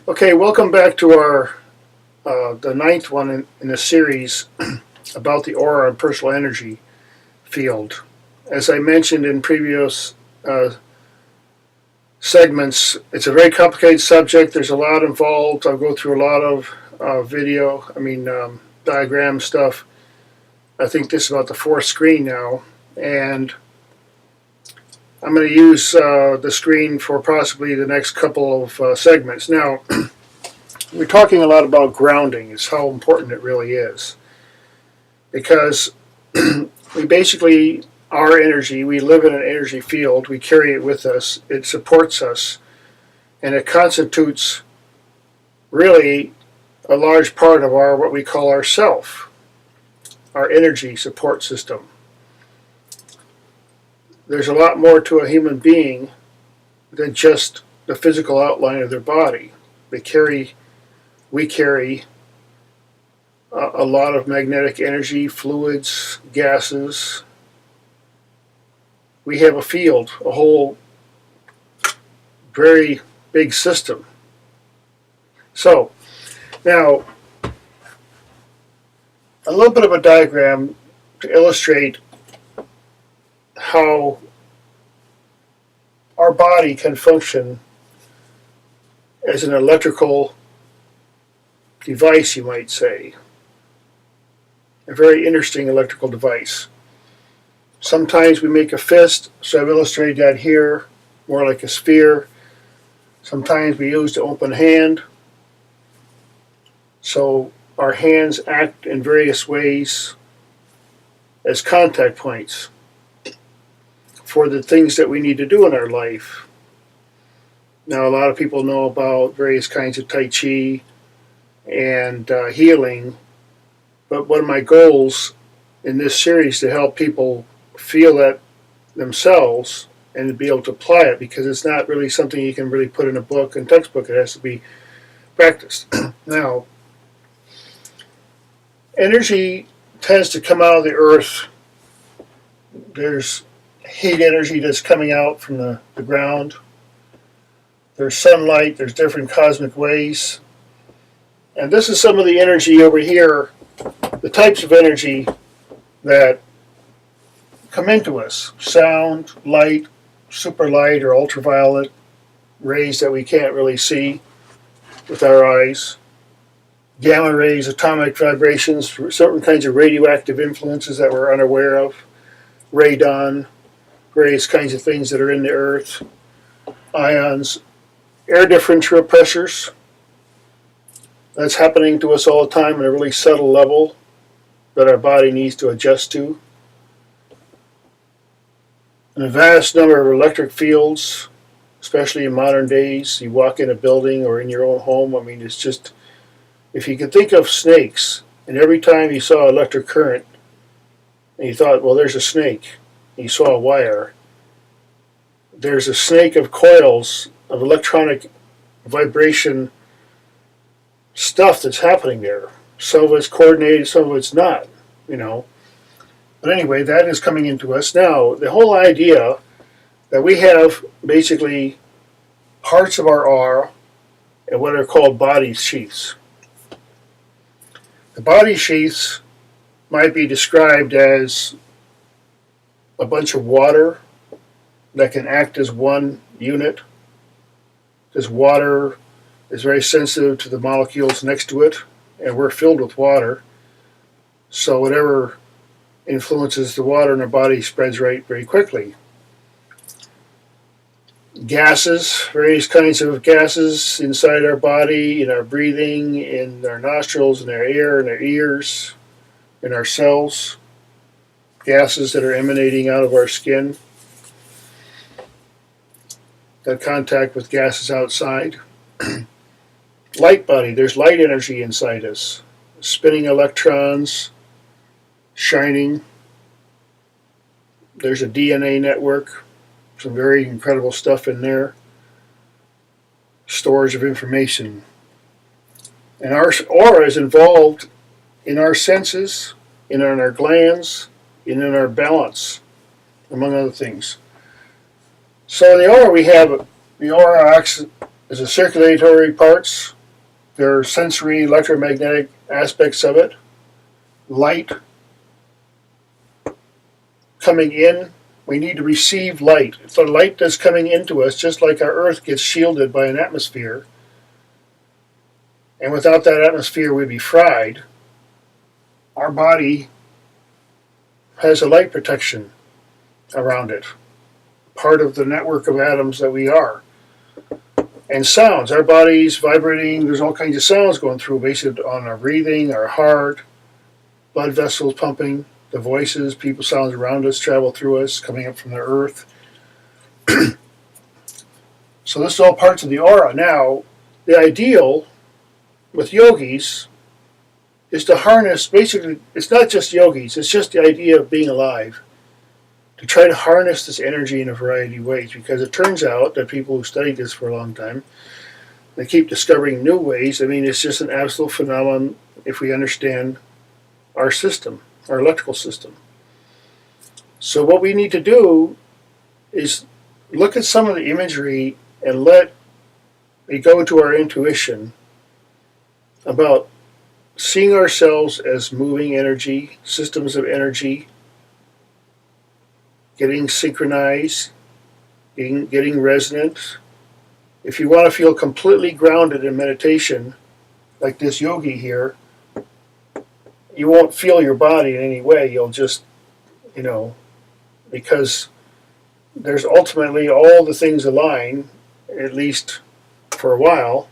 Okay, welcome back to our the ninth one in the series about the aura and personal energy field. As I mentioned in previous segments, it's a very complicated subject. There's a lot involved. I'll go through a lot of diagram stuff. I think this is about the fourth screen now, and I'm going to use the screen for possibly the next couple of segments. Now, we're talking a lot about grounding. It's how important it really is. Because we basically, our energy, we live in an energy field, we carry it with us, it supports us, and it constitutes really a large part of our what we call our self, our energy support system. There's a lot more to a human being than just the physical outline of their body. We carry a lot of magnetic energy, fluids, gases. We have a field, a whole very big system. So, now, a little bit of a diagram to illustrate how our body can function as an electrical device, you might say. A very interesting electrical device. Sometimes we make a fist, so I've illustrated that here, more like a sphere. Sometimes we use the open hand. So our hands act in various ways as contact points for the things that we need to do in our life. Now, a lot of people know about various kinds of Tai Chi and healing, but one of my goals in this series is to help people feel that themselves and to be able to apply it, because it's not really something you can really put in a book and textbook. It has to be practiced. Now, energy tends to come out of the earth. There's heat energy that's coming out from the ground. There's sunlight. There's different cosmic ways. And this is some of the energy over here, the types of energy that come into us. Sound, light, super light or ultraviolet rays that we can't really see with our eyes. Gamma rays, atomic vibrations, certain kinds of radioactive influences that we're unaware of. Radon, various kinds of things that are in the earth. Ions, air differential pressures. That's happening to us all the time at a really subtle level that our body needs to adjust to. And a vast number of electric fields, especially in modern days. You walk in a building or in your own home, it's just, if you could think of snakes, and every time you saw electric current, and you thought, well, there's a snake, and you saw a wire, there's a snake of coils of electronic vibration stuff that's happening there. Some of it's coordinated, some of it's not, But anyway, that is coming into us. Now, the whole idea that we have basically parts of our aura and what are called body sheaths. The body sheaths might be described as a bunch of water that can act as one unit. This water is very sensitive to the molecules next to it, and we're filled with water. So whatever influences the water in our body spreads right very quickly. Gases, various kinds of gases inside our body, in our breathing, in our nostrils, in our air, in our ears, in our cells. Gases that are emanating out of our skin that contact with gases outside. Light body, there's light energy inside us. Spinning electrons, shining. There's a DNA network, some very incredible stuff in there. Storage of information. And our aura is involved in our senses, in our glands, and in our balance, among other things. So in the aura we have, the aura acts There's the circulatory parts. There are sensory electromagnetic aspects of it. Light coming in. We need to receive light. It's the light that's coming into us, just like our Earth gets shielded by an atmosphere. And without that atmosphere, we'd be fried. Our body has a light protection around it, part of the network of atoms that we are. And sounds, our body's vibrating, there's all kinds of sounds going through based on our breathing, our heart, blood vessels pumping, the voices, people sounds around us travel through us, coming up from the earth. So this is all parts of the aura. Now, the ideal with yogis is to harness, basically, it's not just yogis, it's just the idea of being alive. To try to harness this energy in a variety of ways, because it turns out that people who studied this for a long time, they keep discovering new ways. I mean, it's just an absolute phenomenon if we understand our system, our electrical system. So what we need to do is look at some of the imagery and let it go to our intuition about seeing ourselves as moving energy, systems of energy, getting synchronized, getting resonant. If you want to feel completely grounded in meditation, like this yogi here, you won't feel your body in any way. You'll just, because there's ultimately all the things align, at least for a while.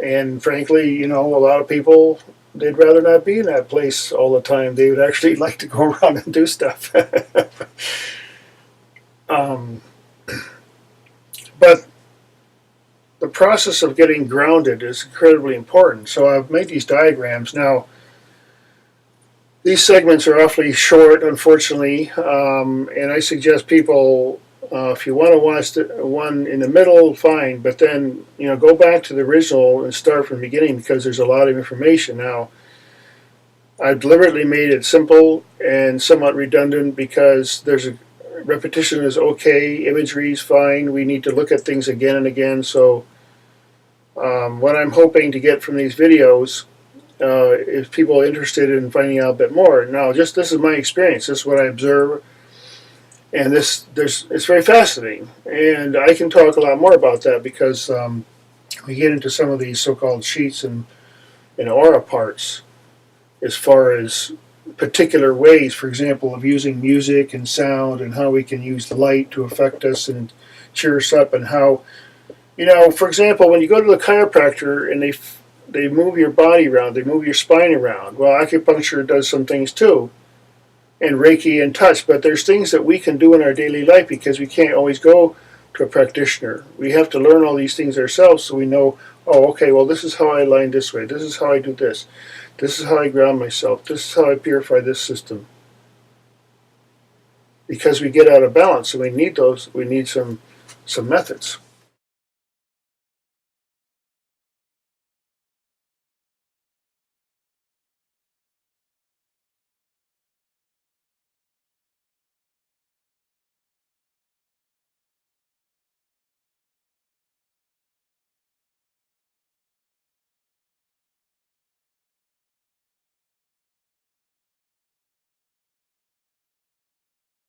And frankly, a lot of people, they'd rather not be in that place all the time. They would actually like to go around and do stuff. But the process of getting grounded is incredibly important. So I've made these diagrams. Now, these segments are awfully short, unfortunately, and I suggest people, if you want to watch the one in the middle, fine, but then, go back to the original and start from the beginning, because there's a lot of information. Now, I've deliberately made it simple and somewhat redundant because there's a repetition is okay, imagery is fine, we need to look at things again and again. So what I'm hoping to get from these videos is people interested in finding out a bit more. Now, this is my experience, this is what I observe, and it's very fascinating, and I can talk a lot more about that because we get into some of these so-called sheets and aura parts as far as particular ways, for example, of using music and sound, and how we can use light to affect us and cheer us up, and how, for example, when you go to the chiropractor and they move your body around, they move your spine around. Well, acupuncture does some things too, and Reiki and touch, but there's things that we can do in our daily life because we can't always go to a practitioner. We have to learn all these things ourselves so we know, oh, okay, well, this is how I align this way, this is how I do this. This is how I ground myself. This is how I purify this system. Because we get out of balance, so we need some methods.